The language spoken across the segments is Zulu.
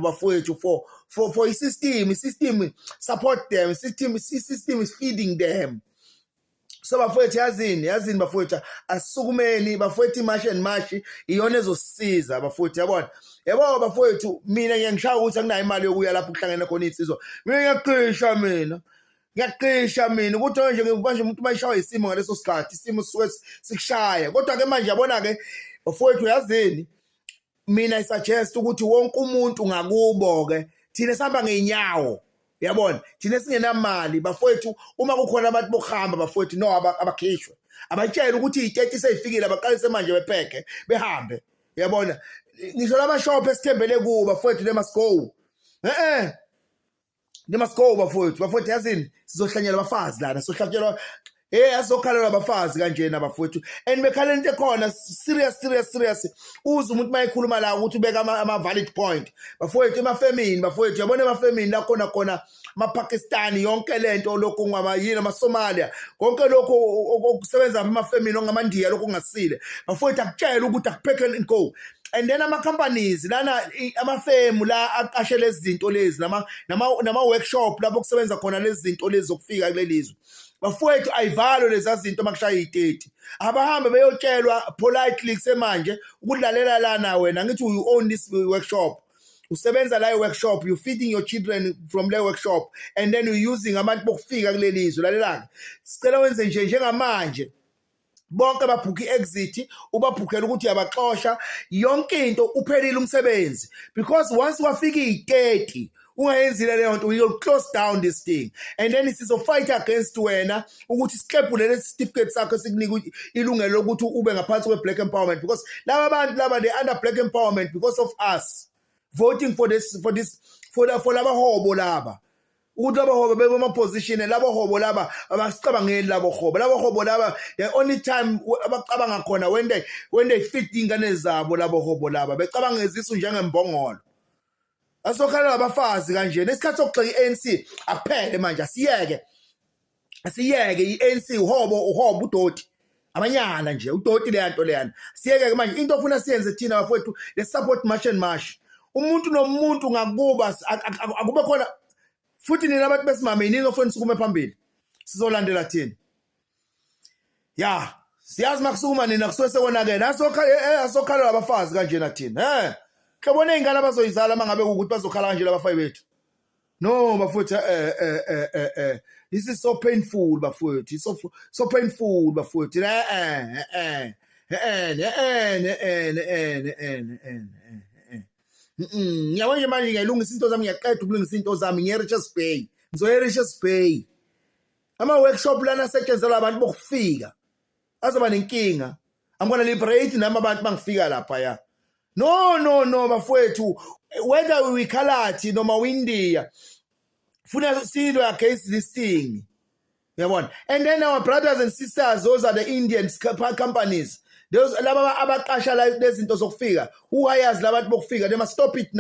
bafowethu for i-system support them, system is feeding them. So bafowethu yazini bafowethu asukumeni bafowethu imashi and mashi iyona ezosisiza bafowethu yabona yabo bafowethu mina ngiyangishaya ukuthi akunayo imali yokuya lapho kuhlangene khona insizwa mina ngiyaqisha ukuthi nje manje umuntu mayishawa isimo ngaleso sikhathi isimo suke sikushaya kodwa ke manje yabona ke bafowethu yazini mina I suggest ukuthi wonke umuntu ngakubo ke thina sihamba ngeenyawo yabona thina singenamali bafowethu uma kukhona abantu bokuhamba bafowethu no abakhishwe abatshela ukuthi i30 seyifikile abaqalise manje bepheke behambe yabona ngisho lama shop esithembele kuba bafowethu they must go they must go bafowethu yazini sizohlanyela abafazi lana sohlanyelwa azokhalela abafazi kanjena bafowethu and bekhala into ekhona serious uze umuntu mayikhuluma la ukuthi ubeka ama valid point bafowethu emafemini bafowethu yabona emafemini la khona amaPakistani yonke lento lokho ngamayini amaSomalia konke lokho okusebenza emafemini ongamandiya lokho kungasile bafowethu akutshela ukuthi akupheke inko and then ama companies lana amafemu la aqashe lezi zinto lezi nama workshop lapho kusebenza khona lezi zinto lezi zokufika kulelizwe bafowethu ayivalo lezi zinto makushaya i30 abahambe beyotshelwa politely kusemanje ukudlalela lana wena ngithi you own this workshop usebenza la workshop you feeding your children from the workshop and then you using abantu bokufika kulelizwe lalelanga sicela wenze njengamanje bonke ababhuki exit ubabhukela ukuthi yabaxosha yonke into uphelile umsebenzi because once wafika i30 ungayenzile leyo nto we will close down this thing and then sizo fight against wena ukuthi siqebule le certificate sakho sikunika ilungelo lokuthi ube ngaphansi kwe black empowerment because laba abantu laba they under black empowerment because of us voting for laba hobo laba ukuthi laba hobo bebe ma position laba hobo laba abasicabangeli laba hobo laba the only time abacabanga khona when they fit ingane zabo laba hobo laba becabangezisa njengembongolo asokhala abafazi kanje nesikhathi sokugxeka iANC akuphele manje asiyeke iANC uhobo udoti abanyana nje udoti leyanto leyana siyeke manje into ofuna siyenze thina bafowethu le support march and march umuntu nomuntu ngakuba akube khona futhi nina abantu besimame yini ofuna sikume phambili sizolandela thina ya siyazi makusukuma nina kusuke sekonakena asokhala abafazi kanje na thina Kabone ingane abazoyizala mangabe ukuthi bazokhala kanje labafayi bethu no bafowethu this is so painful bafowethu so painful bafowethu ngiyabona manje ngiyalungisa into zami ngiyaqeda ukulungisa into zami ngiye-Richards Bay ngizoye-Richards Bay ama workshop lana asetshenzela abantu bokufika azoba nenkinga I'm gonna liberate nami abantu bangifika lapha ya no bafowethu whether we Khalathi noma we-India funa silwe against this thing yabona and then our brothers and sisters those are the Indian companies those laba abaqasha la lezinto zokufika who hires labantu bokufika they must stop it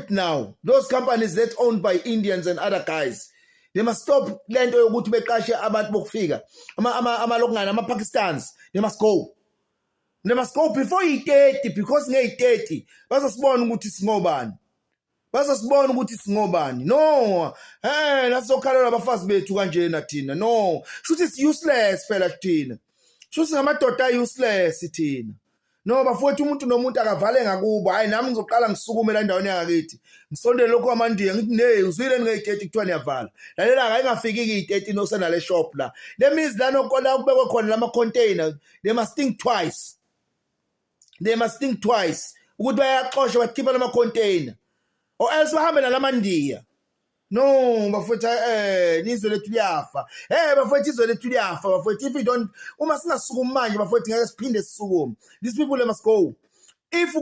now those companies that owned by Indians and other guys they must stop lento yokuthi beqashe abantu bokufika amalokungana ama-Pakistans they must go before i30 because ngeyi30 bazosibona ukuthi singobani no nasokhalela abafazi bethu kanjena thina no shuthi is useless phela thina shuthi ngamadoda useless thina no bafowethu umuntu nomuntu akavale ngakubo hayi nami ngizoqala ngisukume la ndaweni yangakithi ngisondele lokho amandiya ngithi uzwile ngeyi30 kuthiwa niyavala lalela akayingafiki i30 nosena le shop la le means la nokola kubekwe khona lama container they must think twice ukuthi bayaxosha bakhipha lama container or else bahambe nalamandiya no bafowethu nizwe lethu liyafa bafowethu izwe lethu liyafa bafowethu if we don't uma singasukumi manje bafowethu ngeke siphinde sisukume these people they must go if